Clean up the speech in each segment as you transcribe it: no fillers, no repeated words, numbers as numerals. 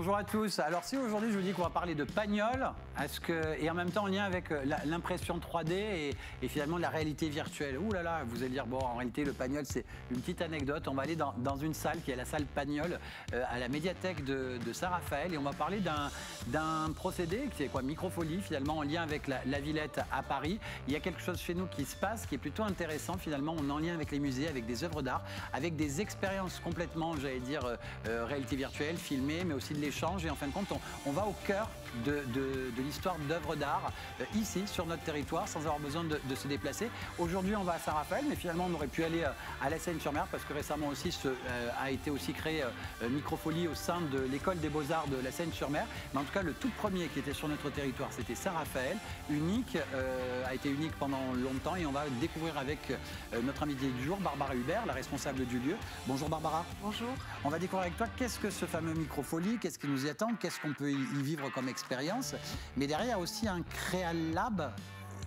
Bonjour à tous. Alors si aujourd'hui je vous dis qu'on va parler de Pagnol, et en même temps en lien avec l'impression 3D et finalement la réalité virtuelle. Ouh là là, vous allez dire, bon en réalité le Pagnol c'est une petite anecdote. On va aller dans une salle qui est la salle Pagnol à la médiathèque de Saint-Raphaël et on va parler d'un procédé qui est quoi, Microfolie finalement en lien avec la Villette à Paris. Il y a quelque chose chez nous qui se passe qui est plutôt intéressant finalement. On est en lien avec les musées, avec des œuvres d'art, avec des expériences complètement, j'allais dire, réalité virtuelle, filmée, mais aussi de l'échange. Et en fin de compte, on va au cœur de l'histoire d'œuvres d'art ici, sur notre territoire, sans avoir besoin de se déplacer. Aujourd'hui, on va à Saint-Raphaël, mais finalement, on aurait pu aller à la Seine-sur-Mer, parce que récemment aussi a été aussi créé Microfolie au sein de l'école des Beaux-Arts de la Seine-sur-Mer. Mais en tout cas, le tout premier qui était sur notre territoire, c'était Saint-Raphaël, unique, a été unique pendant longtemps, et on va découvrir avec notre invitée du jour, Barbara Hubert, la responsable du lieu. Bonjour Barbara. Bonjour. On va découvrir avec toi qu'est-ce que ce fameux Microfolie, qu'est-ce qui nous y attend, qu'est-ce qu'on peut y vivre comme expérience. Mais derrière, il y a aussi un Créalab.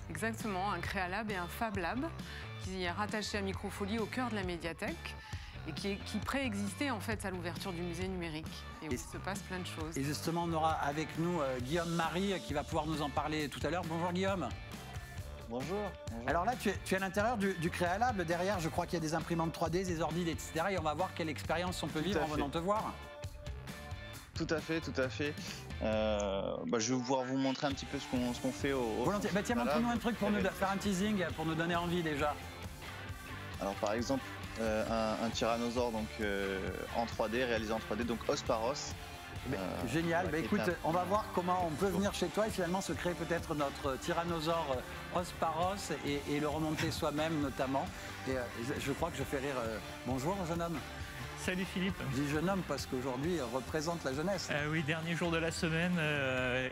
Exactement, un Créalab et un Fab Lab qui est rattaché à Microfolie au cœur de la médiathèque et qui préexistait en fait à l'ouverture du musée numérique et où il se passe plein de choses. Et justement, on aura avec nous Guillaume Marie qui va pouvoir nous en parler tout à l'heure. Bonjour Guillaume. Bonjour. Alors là, tu es à l'intérieur du Créalab. Derrière, je crois qu'il y a des imprimantes 3D, des ordis, etc. Et on va voir quelle expérience on peut vivre en venant te voir. Tout à fait, tout à fait. Je vais pouvoir vous montrer un petit peu ce qu'on fait au Volontiers. Tiens, montre-nous un truc pour nous faire un teasing, pour nous donner envie déjà. Alors par exemple, un tyrannosaure donc, en 3D, réalisé en 3D, donc os par os. Génial, écoute, on va voir comment on peut venir chez toi et finalement se créer peut-être notre tyrannosaure os par os et le remonter soi-même notamment. Et je crois que je fais rire. Bonjour jeune homme. Salut Philippe. Je dis jeune homme parce qu'aujourd'hui représente la jeunesse. Oui, dernier jour de la semaine,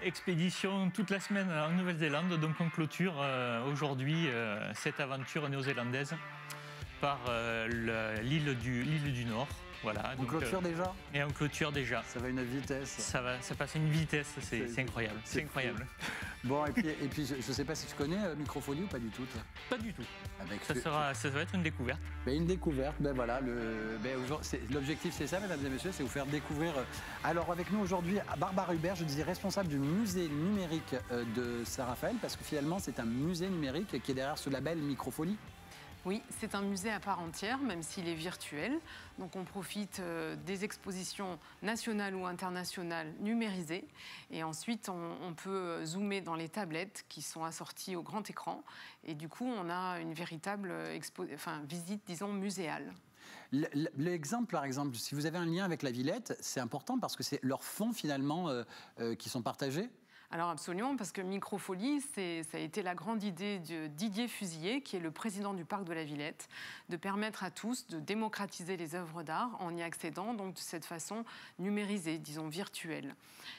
expédition toute la semaine en Nouvelle-Zélande, donc on clôture aujourd'hui cette aventure néo-zélandaise par l'île du Nord. Voilà, on clôture déjà. Et on clôture déjà. Ça va à une vitesse. Ça passe à une vitesse, c'est incroyable. C'est incroyable. Bon, et puis je ne sais pas si tu connais Microfolie ou pas du tout, toi. Pas du tout. Ça va être une découverte. Une découverte, voilà. L'objectif, c'est ça, mesdames et messieurs, c'est vous faire découvrir. Alors, avec nous aujourd'hui, Barbara Hubert, je disais responsable du musée numérique de Saint-Raphaël, parce que finalement, c'est un musée numérique qui est derrière ce label Microfolie. Oui, c'est un musée à part entière, même s'il est virtuel. Donc on profite des expositions nationales ou internationales numérisées. Et ensuite, on peut zoomer dans les tablettes qui sont assorties au grand écran. Et du coup, on a une véritable visite, disons, muséale. L'exemple, par exemple, si vous avez un lien avec la Villette, c'est important parce que c'est leurs fonds, finalement, qui sont partagés. Alors absolument, parce que Microfolie, ça a été la grande idée de Didier Fusilier, qui est le président du parc de la Villette, de permettre à tous de démocratiser les œuvres d'art en y accédant, donc de cette façon numérisée, disons virtuelle.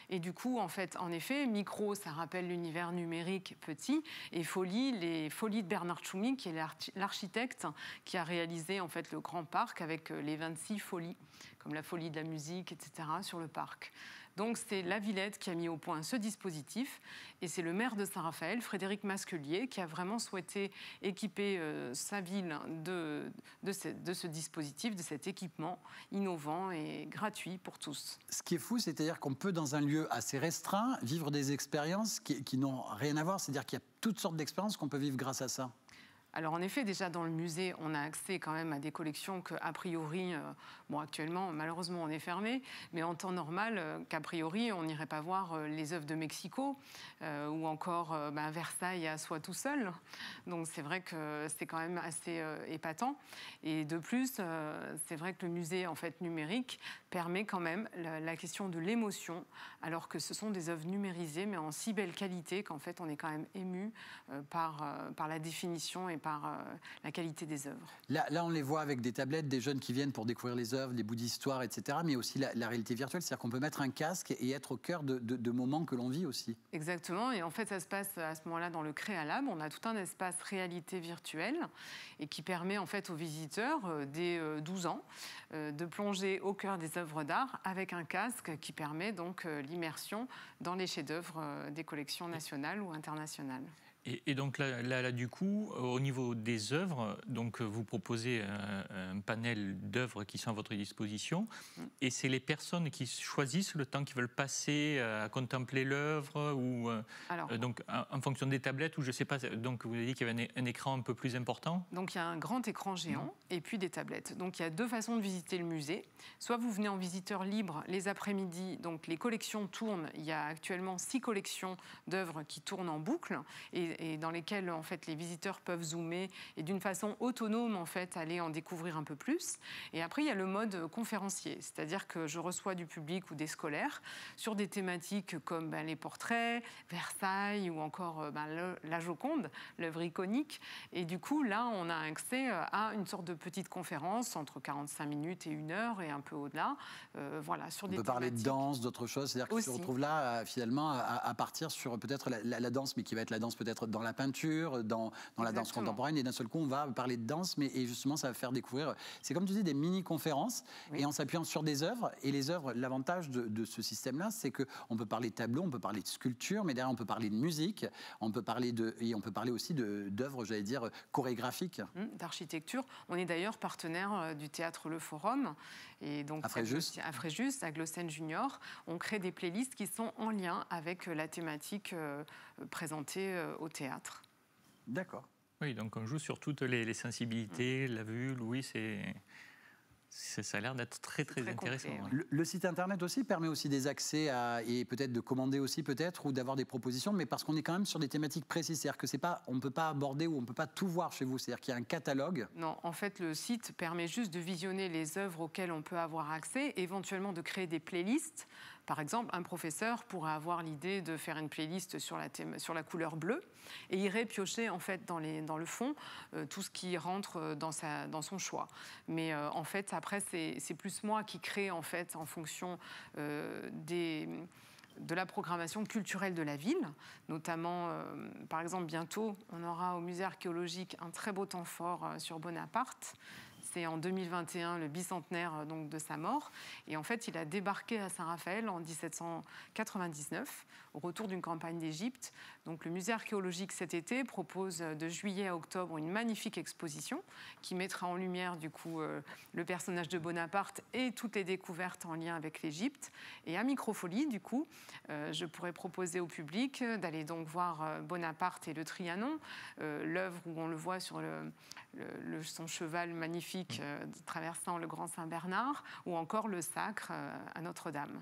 Et du coup, en effet, Micro, ça rappelle l'univers numérique petit, et Folie, les Folies de Bernard Tchoumi, qui est l'architecte qui a réalisé en fait le grand parc avec les 26 folies, comme la folie de la musique, etc., sur le parc. Donc c'est la Villette qui a mis au point ce dispositif et c'est le maire de Saint-Raphaël, Frédéric Masquelier, qui a vraiment souhaité équiper sa ville de ce dispositif, de cet équipement innovant et gratuit pour tous. Ce qui est fou, c'est-à-dire qu'on peut dans un lieu assez restreint vivre des expériences qui n'ont rien à voir, c'est-à-dire qu'il y a toutes sortes d'expériences qu'on peut vivre grâce à ça. Alors en effet, déjà dans le musée, on a accès quand même à des collections qu'a priori, actuellement, malheureusement, on est fermé, mais en temps normal, qu'a priori, on n'irait pas voir les œuvres de Mexico ou encore Versailles à soi tout seul. Donc c'est vrai que c'est quand même assez épatant. Et de plus, c'est vrai que le musée en fait numérique permet quand même la question de l'émotion, alors que ce sont des œuvres numérisées, mais en si belle qualité qu'en fait on est quand même ému par la définition et par la qualité des œuvres. Là, on les voit avec des tablettes, des jeunes qui viennent pour découvrir les œuvres, les bouts d'histoire, etc. Mais aussi la réalité virtuelle, c'est-à-dire qu'on peut mettre un casque et être au cœur de moments que l'on vit aussi. Exactement, et en fait, ça se passe à ce moment-là dans le Créalab. On a tout un espace réalité virtuelle et qui permet en fait aux visiteurs dès 12 ans de plonger au cœur des œuvres d'art avec un casque qui permet donc l'immersion dans les chefs-d'œuvre des collections nationales ou internationales. Et donc là, du coup, au niveau des œuvres, donc vous proposez un panel d'œuvres qui sont à votre disposition, et c'est les personnes qui choisissent le temps qu'ils veulent passer à contempler l'œuvre, ou donc en fonction des tablettes, ou je sais pas. Donc vous avez dit qu'il y avait un écran un peu plus important. Donc il y a un grand écran géant et puis des tablettes. Donc il y a 2 façons de visiter le musée. Soit vous venez en visiteur libre les après-midi, donc les collections tournent. Il y a actuellement 6 collections d'œuvres qui tournent en boucle et dans lesquelles en fait les visiteurs peuvent zoomer et d'une façon autonome en fait aller en découvrir un peu plus. Et après il y a le mode conférencier, c'est-à-dire que je reçois du public ou des scolaires sur des thématiques comme les portraits, Versailles ou encore la Joconde, l'œuvre iconique. Et du coup là on a accès à une sorte de petite conférence entre 45 minutes et 1 heure et un peu au-delà. Voilà, sur des On peut parler de danse, d'autres choses, c'est-à-dire que tu te retrouves là finalement à partir sur peut-être la danse, mais qui va être la danse peut-être dans la peinture, dans la danse contemporaine, et d'un seul coup on va parler de danse, et justement ça va faire découvrir, c'est comme tu dis, des mini-conférences, et en s'appuyant sur des œuvres, et les œuvres, l'avantage de ce système-là, c'est qu'on peut parler de tableau, on peut parler de sculpture, mais derrière on peut parler de musique, on peut parler aussi d'œuvres, j'allais dire, chorégraphiques. D'architecture. On est d'ailleurs partenaire du théâtre Le Forum, et donc à Fréjus, à Glossen Junior, on crée des playlists qui sont en lien avec la thématique présentée au théâtre. D'accord. Oui, donc on joue sur toutes les sensibilités, la vue, l'ouïe, ça a l'air d'être très intéressant. Complet, le site internet aussi permet aussi des accès et peut-être de commander aussi peut-être, ou d'avoir des propositions, mais parce qu'on est quand même sur des thématiques précises, c'est-à-dire que on ne peut pas aborder ou on ne peut pas tout voir chez vous, c'est-à-dire qu'il y a un catalogue. Non, en fait le site permet juste de visionner les œuvres auxquelles on peut avoir accès, éventuellement de créer des playlists. Par exemple, un professeur pourrait avoir l'idée de faire une playlist sur la couleur bleue et irait piocher en fait dans le fond tout ce qui rentre dans son choix. Mais en fait, après, c'est plus moi qui crée en fait en fonction de la programmation culturelle de la ville, notamment, par exemple, bientôt, on aura au musée archéologique un très beau temps fort sur Bonaparte. C'est en 2021, le bicentenaire donc, de sa mort. Et en fait, il a débarqué à Saint-Raphaël en 1799, au retour d'une campagne d'Égypte. Donc, le musée archéologique cet été propose de juillet à octobre une magnifique exposition qui mettra en lumière du coup le personnage de Bonaparte et toutes les découvertes en lien avec l'Égypte. Et à Microfolie, du coup, je pourrais proposer au public d'aller donc voir Bonaparte et le Trianon, l'œuvre où on le voit sur son cheval magnifique traversant le Grand Saint-Bernard, ou encore le Sacre à Notre-Dame.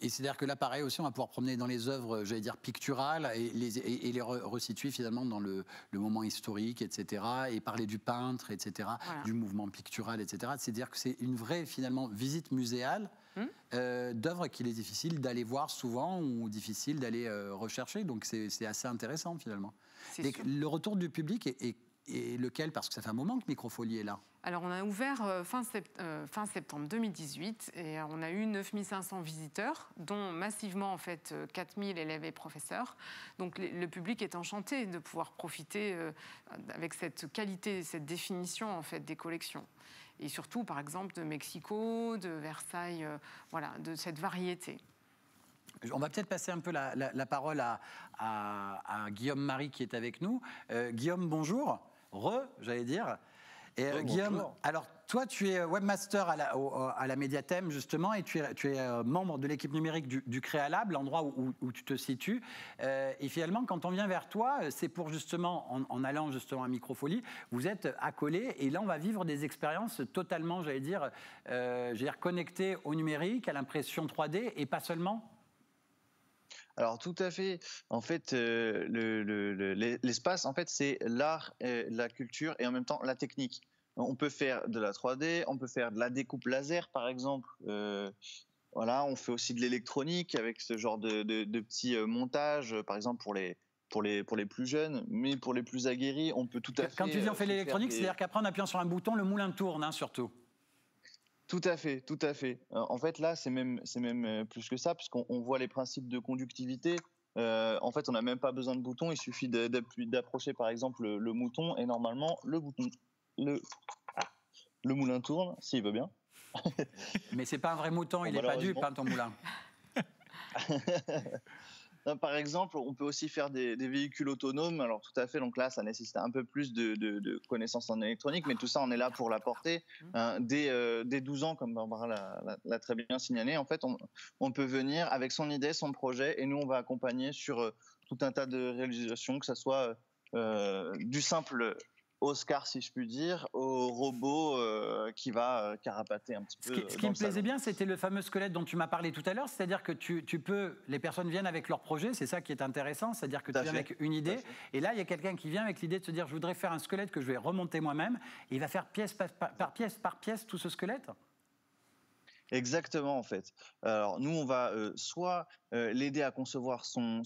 Et c'est-à-dire que là, pareil aussi, on va pouvoir promener dans les œuvres, j'allais dire, picturales et les resituer finalement dans le moment historique, etc., et parler du peintre, etc., voilà, du mouvement pictural, etc. C'est-à-dire que c'est une vraie, finalement, visite muséale d'œuvres qu'il est difficile d'aller voir souvent ou difficile d'aller rechercher. Donc c'est assez intéressant, finalement. Le retour du public est lequel? Parce que ça fait un moment que Microfolie est là. Alors, on a ouvert fin septembre 2018 et on a eu 9500 visiteurs, dont massivement, en fait, 4000 élèves et professeurs. Donc, le public est enchanté de pouvoir profiter avec cette qualité, cette définition, en fait, des collections. Et surtout, par exemple, de Mexico, de Versailles, voilà, de cette variété. On va peut-être passer un peu la parole à Guillaume Marie qui est avec nous. Guillaume, bonjour. J'allais dire. Et Guillaume, alors toi, tu es webmaster à la Médiathème, justement, et tu es membre de l'équipe numérique du Créalab, l'endroit où tu te situes. Et finalement, quand on vient vers toi, c'est pour justement, en allant justement à Microfolie, vous êtes accolés, et là, on va vivre des expériences totalement, j'allais dire, connectées au numérique, à l'impression 3D, et pas seulement. Alors tout à fait. En fait, l'espace, en fait, c'est l'art, la culture et en même temps la technique. On peut faire de la 3D, on peut faire de la découpe laser, par exemple. Voilà, on fait aussi de l'électronique avec ce genre de petits montages, par exemple pour les plus jeunes, mais pour les plus aguerris, on peut tout à fait. Quand tu dis on fait de l'électronique, c'est-à-dire qu'après en appuyant sur un bouton, le moulin tourne, hein, surtout. Tout à fait, tout à fait. En fait, là, c'est même plus que ça, puisqu'on voit les principes de conductivité. En fait, on n'a même pas besoin de bouton, il suffit d'approcher, par exemple, le mouton, et normalement, le moulin tourne, s'il veut bien. Mais c'est pas un vrai mouton, il n'est pas dupe, hein, ton moulin. Par exemple, on peut aussi faire des véhicules autonomes. Alors tout à fait, donc là, ça nécessite un peu plus de connaissances en électronique, mais tout ça, on est là pour l'apporter. Dès 12 ans, comme Barbara l'a très bien signalé, en fait, on peut venir avec son idée, son projet, et nous, on va accompagner sur tout un tas de réalisations, que ce soit du simple Oscar, si je puis dire, au robot qui va carapater un petit peu. Ce qui me plaisait bien, c'était le fameux squelette dont tu m'as parlé tout à l'heure, c'est-à-dire que les personnes viennent avec leur projet, c'est ça qui est intéressant, c'est-à-dire que tu viens avec une idée, et là, il y a quelqu'un qui vient avec l'idée de se dire, je voudrais faire un squelette que je vais remonter moi-même, et il va faire pièce par pièce tout ce squelette. Exactement, en fait. Alors, nous, on va soit l'aider à concevoir son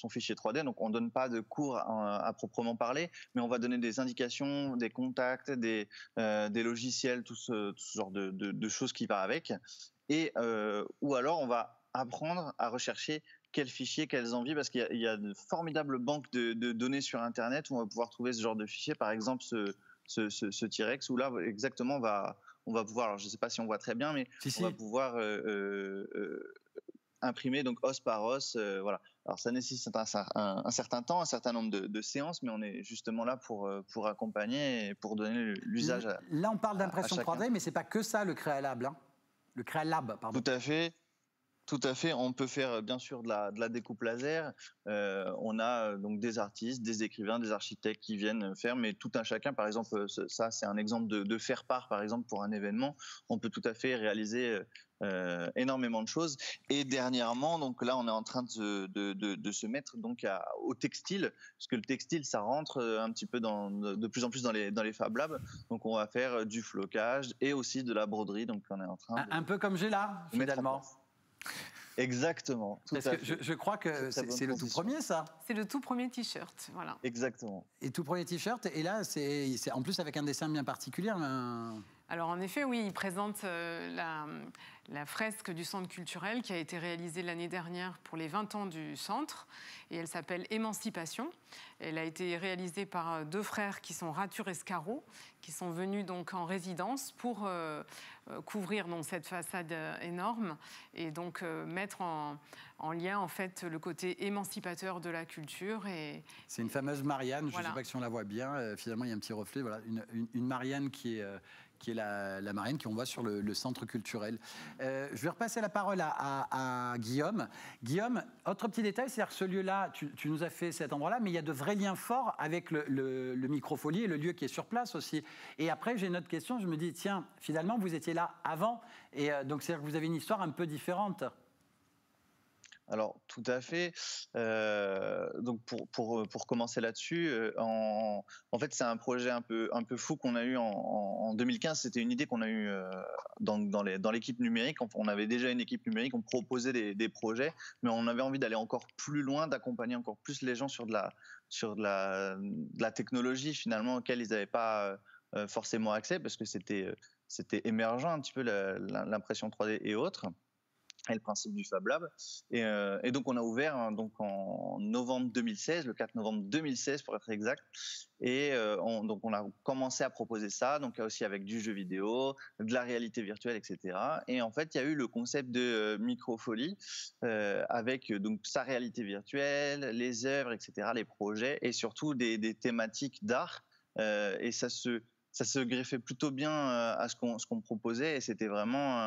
fichier 3D, donc on ne donne pas de cours à proprement parler, mais on va donner des indications, des contacts, des logiciels, tout ce genre de choses qui va avec. Ou alors, on va apprendre à rechercher quels fichiers, quelles envies, parce qu'il y a de formidables banques de données sur Internet où on va pouvoir trouver ce genre de fichiers, par exemple ce T-Rex, où là, exactement, on va pouvoir, alors je ne sais pas si on voit très bien, mais on va pouvoir imprimer donc os par os, voilà. Alors ça nécessite un certain temps, un certain nombre de séances, mais on est justement là pour accompagner et pour donner l'usage. Là, on parle d'impression 3D, mais c'est pas que ça le Créalab, hein. Le Créalab, pardon. Tout à fait. Tout à fait. On peut faire bien sûr de la découpe laser. On a donc des artistes, des écrivains, des architectes qui viennent faire, mais tout un chacun. Par exemple, ça c'est un exemple de faire part, par exemple pour un événement. On peut tout à fait réaliser énormément de choses. Et dernièrement, donc là, on est en train de se mettre donc au textile, parce que le textile, ça rentre un petit peu de plus en plus dans les Fab Labs. Donc on va faire du flocage et aussi de la broderie. Donc on est en train un peu comme j'ai là, finalement. Exactement. Parce que je crois que c'est le tout premier, ça. C'est le tout premier t-shirt, voilà. Exactement. Et tout premier t-shirt, et là, c'est en plus avec un dessin bien particulier. Alors en effet, oui, il présente la fresque du centre culturel qui a été réalisée l'année dernière pour les 20 ans du centre, et elle s'appelle Émancipation. Elle a été réalisée par deux frères qui sont Rature et Scarot, qui sont venus donc en résidence pour couvrir donc cette façade énorme et donc mettre en lien en fait le côté émancipateur de la culture. C'est une fameuse Marianne, voilà. Je ne sais pas si on la voit bien, finalement il y a un petit reflet, voilà, une Marianne qui est la marraine qu'on voit sur le centre culturel. Je vais repasser la parole à Guillaume. Guillaume, autre petit détail, c'est-à-dire que ce lieu-là, tu nous as fait cet endroit-là, mais il y a de vrais liens forts avec le Microfolie et le lieu qui est sur place aussi. Et après, j'ai une autre question, je me dis, tiens, finalement, vous étiez là avant, et donc c'est-à-dire que vous avez une histoire un peu différente. Alors, tout à fait. Donc, pour commencer là-dessus, en fait, c'est un projet un peu fou qu'on a eu en 2015. C'était une idée qu'on a eue dans l'équipe numérique. On avait déjà une équipe numérique, on proposait des projets, mais on avait envie d'aller encore plus loin, d'accompagner encore plus les gens sur de la technologie, finalement, auquel ils n'avaient pas forcément accès, parce que c'était émergent un petit peu l'impression 3D et autres. Et le principe du Fab Lab. Et donc, on a ouvert donc en novembre 2016, le 4 novembre 2016 pour être exact. Et donc, on a commencé à proposer ça, donc aussi avec du jeu vidéo, de la réalité virtuelle, etc. Et en fait, il y a eu le concept de Microfolie avec donc sa réalité virtuelle, les œuvres, etc., les projets et surtout des thématiques d'art. Et ça se greffait plutôt bien à ce qu'on proposait, et c'était vraiment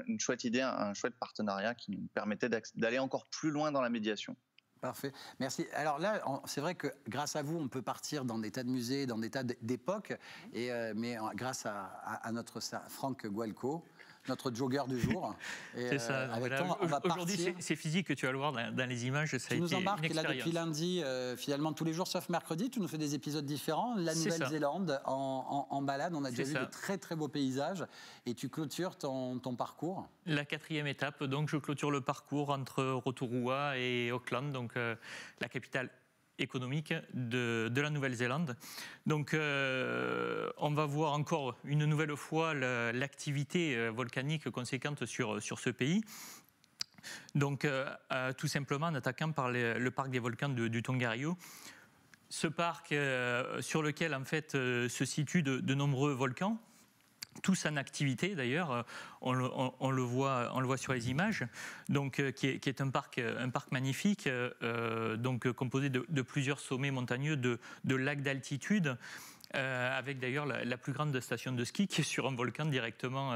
une chouette idée, un chouette partenariat qui nous permettait d'aller encore plus loin dans la médiation. Parfait, merci. Alors là, c'est vrai que grâce à vous, on peut partir dans des tas de musées, dans des tas d'époques, mais grâce à notre Franck Gualco, notre jogger du jour. C'est ça. Aujourd'hui, c'est physique que tu vas le voir dans les images. Ça tu nous embarques là depuis lundi, finalement tous les jours sauf mercredi. Tu nous fais des épisodes différents. La Nouvelle-Zélande en balade. On a déjà vu de très très beaux paysages. Et tu clôtures ton parcours. La 4e étape. Donc je clôture le parcours entre Rotorua et Auckland, donc la capitale économique de la Nouvelle-Zélande. Donc on va voir encore une nouvelle fois l'activité volcanique conséquente sur ce pays. Donc tout simplement en attaquant par le parc des volcans du Tongariro. Ce parc sur lequel en fait se situent de nombreux volcans tous en activité d'ailleurs, on le voit sur les images, donc, qui est un parc magnifique, donc, composé de plusieurs sommets montagneux, de lacs d'altitude, avec d'ailleurs la plus grande station de ski qui est sur un volcan directement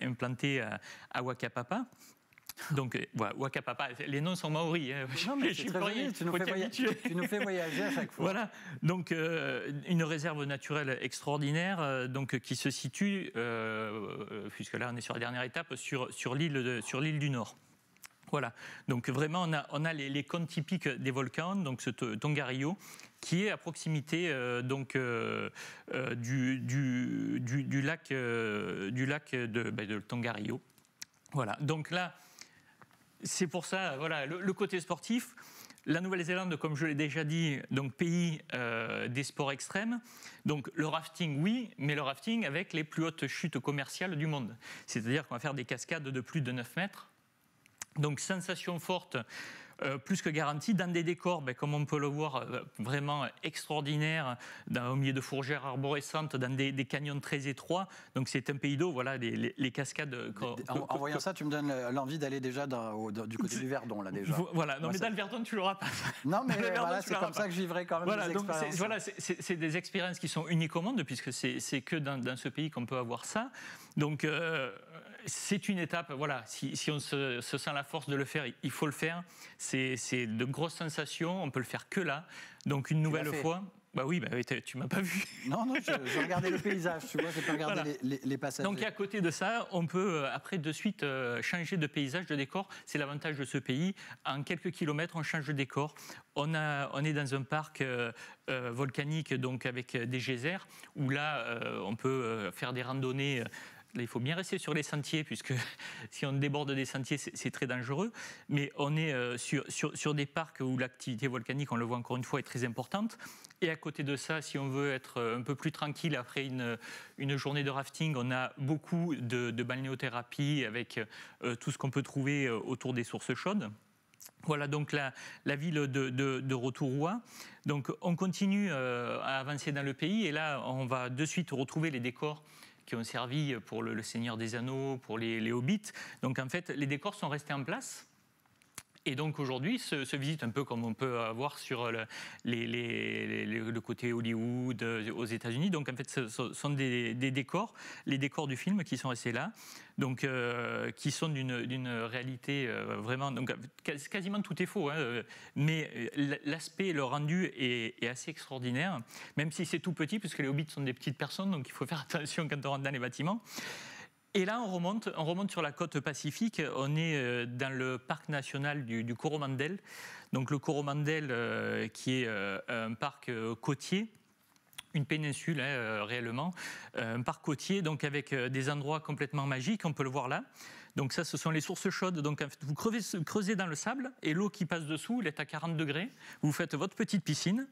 implanté à Whakapapa. Donc, voilà, Whakapapa, les noms sont maoris. Hein. Non, mais c'est très joli, tu nous fais voyager à chaque fois. Voilà, donc une réserve naturelle extraordinaire, donc, qui se situe, puisque là on est sur la dernière étape, sur l'île du Nord. Voilà, donc vraiment on a les cônes typiques des volcans, donc ce Tongariro, qui est à proximité du lac de Tongariro. Voilà, donc là, c'est pour ça, voilà, le côté sportif. La Nouvelle-Zélande, comme je l'ai déjà dit, donc pays des sports extrêmes. Donc le rafting, oui, mais le rafting avec les plus hautes chutes commerciales du monde. C'est-à-dire qu'on va faire des cascades de plus de 9 mètres. Donc sensation forte, plus que garantie, dans des décors, comme on peut le voir, vraiment extraordinaires, au milieu de fourgères arborescentes, dans des canyons très étroits. Donc c'est un pays d'eau, voilà, les cascades. En voyant ça, tu me donnes l'envie d'aller déjà du côté du Verdon, là déjà. Voilà, non, mais dans le Verdon, tu l'auras pas. Non, mais voilà, c'est comme ça que je vivrai quand même des expériences. Voilà, c'est des expériences qui sont uniques au monde, puisque c'est que dans ce pays qu'on peut avoir ça. Donc c'est une étape, voilà, si on se sent la force de le faire, il faut le faire. C'est de grosses sensations, on peut le faire que là. Donc une nouvelle fois... Bah oui, tu m'as pas vu. Non, je regardais le paysage, tu vois, j'ai pas regardé voilà. les passagers. Donc à côté de ça, on peut après de suite changer de paysage, de décor. C'est l'avantage de ce pays. En quelques kilomètres, on change de décor. On est dans un parc volcanique, donc avec des geysers, où là, on peut faire des randonnées. Là, il faut bien rester sur les sentiers, puisque si on déborde des sentiers, c'est très dangereux. Mais on est sur des parcs où l'activité volcanique, on le voit encore une fois, est très importante. Et à côté de ça, si on veut être un peu plus tranquille après une journée de rafting, on a beaucoup de balnéothérapie avec tout ce qu'on peut trouver autour des sources chaudes. Voilà donc la ville de Rotorua. Donc on continue à avancer dans le pays et là, on va de suite retrouver les décors qui ont servi pour le Seigneur des Anneaux, pour les Hobbits. Donc en fait, les décors sont restés en place. Et donc aujourd'hui, se visite un peu comme on peut avoir sur le côté Hollywood aux États-Unis. Donc en fait, ce sont des décors, les décors du film qui sont restés là, donc qui sont d'une réalité vraiment. Donc quasiment tout est faux, hein, mais l'aspect, le rendu est assez extraordinaire, même si c'est tout petit, parce que les hobbits sont des petites personnes, donc il faut faire attention quand on rentre dans les bâtiments. Et là, on remonte sur la côte pacifique. On est dans le parc national du Coromandel. Donc le Coromandel, qui est un parc côtier, une péninsule réellement, un parc côtier, donc avec des endroits complètement magiques. On peut le voir là. Donc ça, ce sont les sources chaudes. Donc vous creusez dans le sable et l'eau qui passe dessous, elle est à 40 degrés. Vous faites votre petite piscine.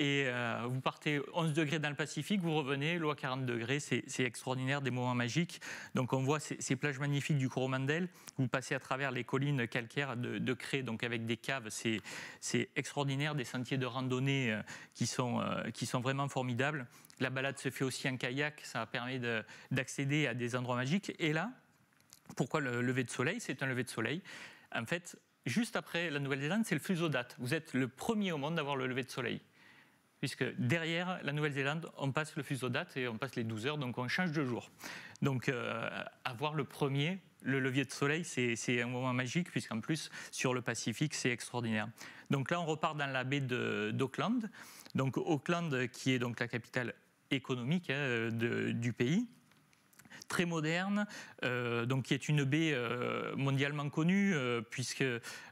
Et vous partez 11 degrés dans le Pacifique, vous revenez, l'eau à 40 degrés, c'est extraordinaire, des moments magiques. Donc on voit ces plages magnifiques du Coromandel, vous passez à travers les collines calcaires de craie, donc avec des caves, c'est extraordinaire, des sentiers de randonnée qui sont vraiment formidables. La balade se fait aussi en kayak, ça permet d'accéder à des endroits magiques. Et là, pourquoi le lever de soleil? C'est un lever de soleil. En fait, juste après la Nouvelle-Zélande, c'est le fuseau date. Vous êtes le premier au monde d'avoir le lever de soleil. Puisque derrière la Nouvelle-Zélande, on passe le fuseau date et on passe les 12 heures, donc on change de jour. Donc avoir le premier, le levier de soleil, c'est un moment magique, puisqu'en plus, sur le Pacifique, c'est extraordinaire. Donc là, on repart dans la baie d'Auckland. Donc Auckland, qui est donc la capitale économique du pays. Très moderne, donc qui est une baie mondialement connue, puisque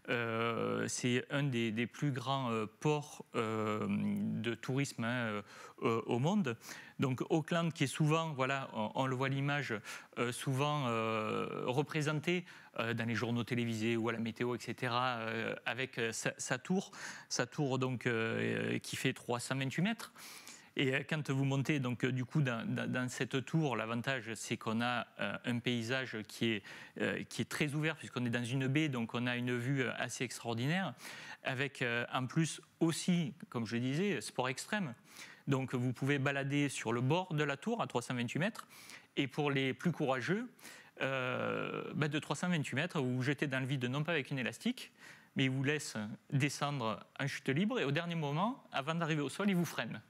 c'est un des plus grands ports de tourisme au monde. Donc Auckland, qui est souvent, voilà, on le voit à l'image, souvent représenté dans les journaux télévisés ou à la météo, etc., avec sa tour donc, qui fait 328 mètres. Et quand vous montez donc du coup dans cette tour, l'avantage c'est qu'on a un paysage qui est très ouvert puisqu'on est dans une baie, donc on a une vue assez extraordinaire, avec en plus aussi, comme je disais, sport extrême. Donc vous pouvez balader sur le bord de la tour à 328 mètres. Et pour les plus courageux, de 328 mètres, vous vous jetez dans le vide, non pas avec une élastique, mais ils vous laissent descendre en chute libre. Et au dernier moment, avant d'arriver au sol, ils vous freinent.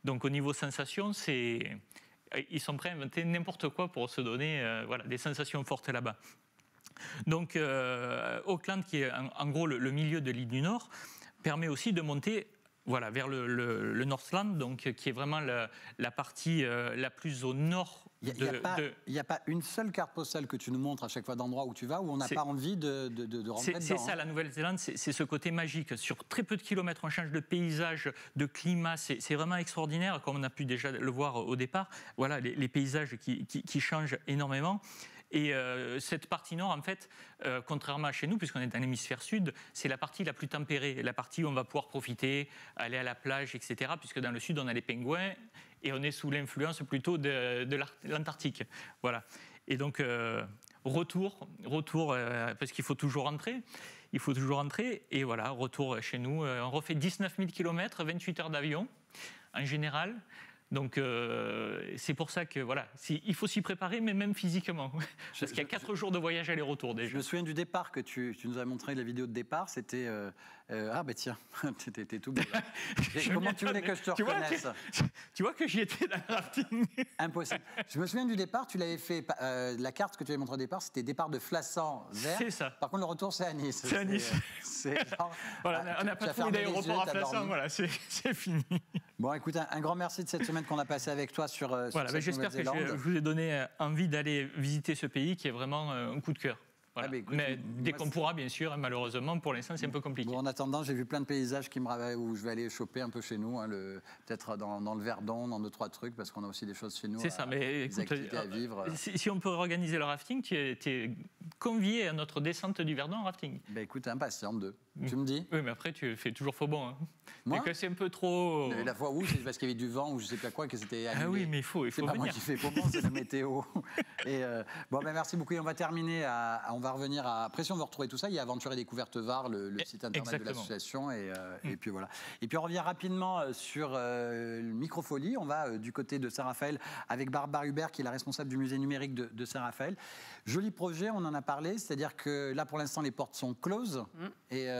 Donc au niveau sensation, ils sont prêts à inventer n'importe quoi pour se donner des sensations fortes là-bas. Donc Auckland, qui est en gros le milieu de l'île du Nord, permet aussi de monter vers le Northland, donc, qui est vraiment la partie la plus au nord. Il n'y a pas une seule carte postale que tu nous montres à chaque fois d'endroit où tu vas où on n'a pas envie de rentrer dedans. C'est ça, la Nouvelle-Zélande, c'est ce côté magique. Sur très peu de kilomètres, on change de paysage, de climat. C'est vraiment extraordinaire, comme on a pu déjà le voir au départ. Voilà, les paysages qui changent énormément. Et cette partie nord, en fait, contrairement à chez nous, puisqu'on est dans l'hémisphère sud, c'est la partie la plus tempérée, la partie où on va pouvoir profiter, aller à la plage, etc. Puisque dans le sud, on a les pingouins et on est sous l'influence plutôt de l'Antarctique. Voilà. Et donc, retour parce qu'il faut toujours rentrer. Et voilà, retour chez nous. On refait 19 000 km, 28 heures d'avion, en général. Donc c'est pour ça que il faut s'y préparer, mais même physiquement, parce qu'il y a 4 jours de voyage aller-retour déjà. Je me souviens du départ que tu nous as montré, la vidéo de départ, c'était tiens, t'étais tout beau. Comment tu voulais que je te reconnaisse? Tu vois que j'y étais dans le rafting. Impossible. Je me souviens du départ, tu l'avais fait, la carte que tu avais montrée au départ, c'était départ de Flassan vers. C'est ça. Par contre, le retour, c'est à Nice. C'est à Nice. On n'a pas trouvé d'aéroport à Flassan, c'est fini. Bon, écoute, un grand merci de cette semaine qu'on a passée avec toi sur j'espère que je vous ai donné envie d'aller visiter ce pays qui est vraiment un coup de cœur. Voilà. Mais dès qu'on pourra, bien sûr, malheureusement, pour l'instant, c'est un peu compliqué. Bon, en attendant, j'ai vu plein de paysages qui me ravellent, où je vais aller choper un peu chez nous, peut-être dans le Verdon, dans 2-3 trucs, parce qu'on a aussi des choses chez nous. C'est ça, mais des activités à vivre. Si on peut organiser le rafting, tu es convié à notre descente du Verdon en rafting. Écoute, impatient d'eux. Tu me dis? Oui, mais après, tu fais toujours faux bon. Hein. Moi, que c'est un peu trop. La fois où, c'est parce qu'il y avait du vent ou je sais pas quoi, que c'était annulé. Ah oui, mais il faut c'est pas venir. Moi qui fais faux bon, c'est la météo. Et merci beaucoup. Et on va terminer. On va revenir à. Après, si on veut retrouver tout ça, il y a Aventure et Découverte VAR, le site internet de l'association. Et puis voilà. Et puis on revient rapidement sur Microfolie. On va du côté de Saint-Raphaël avec Barbara Hubert, qui est la responsable du musée numérique de Saint-Raphaël. Joli projet, on en a parlé. C'est-à-dire que là, pour l'instant, les portes sont closes. Et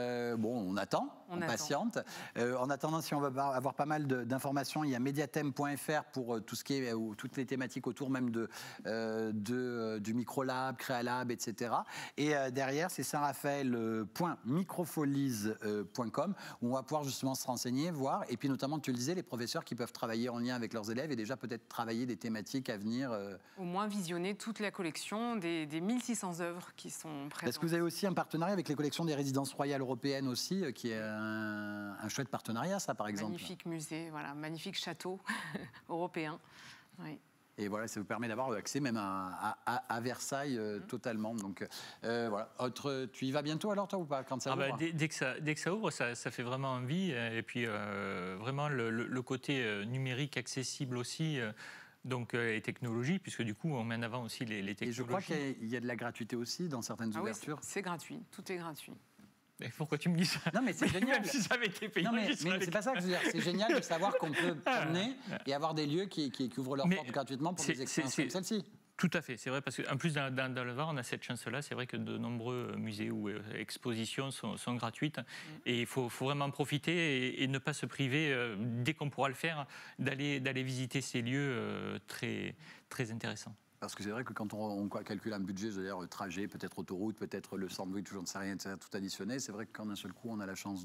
on attend, on patiente. En attendant, si on va avoir pas mal d'informations, il y a mediathème.fr pour tout ce qui est, toutes les thématiques autour même du Microlab, Créalab, etc. Et derrière, c'est saint-raphaël.microfolies.com où on va pouvoir justement se renseigner, voir. Et puis notamment, tu le disais, les professeurs qui peuvent travailler en lien avec leurs élèves et déjà peut-être travailler des thématiques à venir. Au moins visionner toute la collection des 1600 œuvres qui sont présentes. Est-ce que vous avez aussi un partenariat avec les collections des résidences royales européennes aussi, qui est un chouette partenariat, ça, par exemple? Magnifique musée, magnifique château européen. Oui. Et voilà, ça vous permet d'avoir accès même à Versailles totalement. Donc tu y vas bientôt alors, toi, ou pas, quand ça ouvre? Dès que ça ouvre, ça fait vraiment envie. Et puis vraiment le côté numérique accessible aussi. Et technologie, puisque du coup, on met en avant aussi les technologies. Et je crois qu'il y a de la gratuité aussi dans certaines ouvertures. Oui, c'est gratuit, tout est gratuit. Mais pourquoi tu me dis ça? Non, mais c'est génial. Même si ça avait été payé. Non, mais c'est pas ça que je veux dire. C'est génial de savoir qu'on peut promener et avoir des lieux qui ouvrent leurs portes gratuitement pour des expériences comme celle-ci. Tout à fait, c'est vrai, parce qu'en plus, dans le Var, on a cette chance-là. C'est vrai que de nombreux musées ou expositions sont gratuites. Et il faut vraiment profiter et ne pas se priver, dès qu'on pourra le faire, d'aller visiter ces lieux très, très intéressants. Parce que c'est vrai que quand on calcule un budget, c'est-à-dire trajet, peut-être autoroute, peut-être le sandwich, je ne sais rien, tout additionné, c'est vrai que quand d'un seul coup on a la chance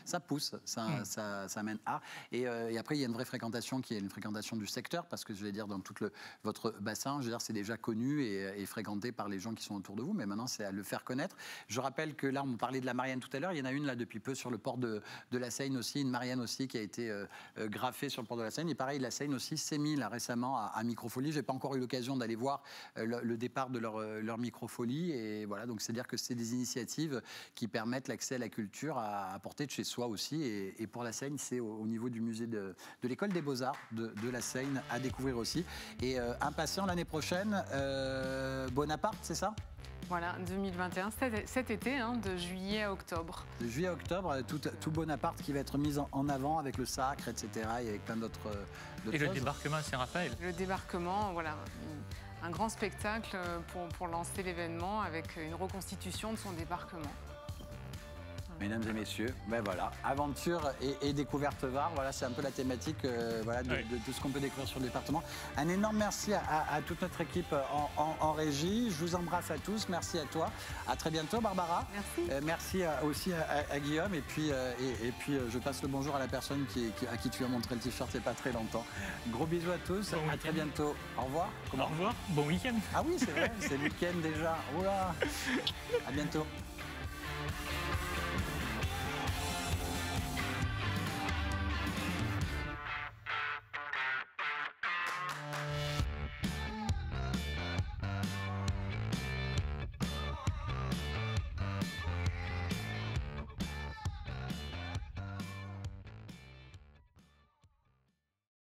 ça pousse, ça mène à. Et après, il y a une vraie fréquentation qui est une fréquentation du secteur, parce que je vais dire, dans tout votre bassin, je veux dire, c'est déjà connu et fréquenté par les gens qui sont autour de vous, mais maintenant c'est à le faire connaître. Je rappelle que là, on parlait de la Marianne tout à l'heure, il y en a une là depuis peu sur le port de la Seine aussi, une Marianne aussi qui a été graffée sur le port de la Seine. Et pareil, la Seine aussi s'est mise là récemment à Microfolie. J'ai pas encore eu l'occasion d'aller voir le départ de leur Microfolie. Et voilà, donc c'est-à-dire que c'est des initiatives qui permettent l'accès à la culture à portée de chez soi aussi. Et pour la Seine, c'est au niveau du musée de l'école des Beaux-Arts de la Seine à découvrir aussi. Et impatient l'année prochaine, Bonaparte, c'est ça? Voilà, 2021, cet été, hein, de juillet à octobre. De juillet à octobre, tout Bonaparte qui va être mis en avant avec le sacre, etc. et avec plein d'autres choses. Et le débarquement à Saint-Raphaël. Le débarquement, voilà. Un grand spectacle pour lancer l'événement avec une reconstitution de son débarquement. Mesdames et messieurs, ben voilà, aventure et découverte VAR, voilà, c'est un peu la thématique voilà, de ce qu'on peut découvrir sur le département. Un énorme merci à toute notre équipe en régie. Je vous embrasse à tous, merci à toi. À très bientôt, Barbara. Merci. Merci aussi à Guillaume. Et puis, je passe le bonjour à la personne à qui tu as montré le t-shirt il n'y a pas très longtemps. Gros bisous à tous, à très bientôt. Au revoir. Au revoir, bon week-end. Ah oui, c'est vrai, c'est le week-end déjà. Oula. À bientôt.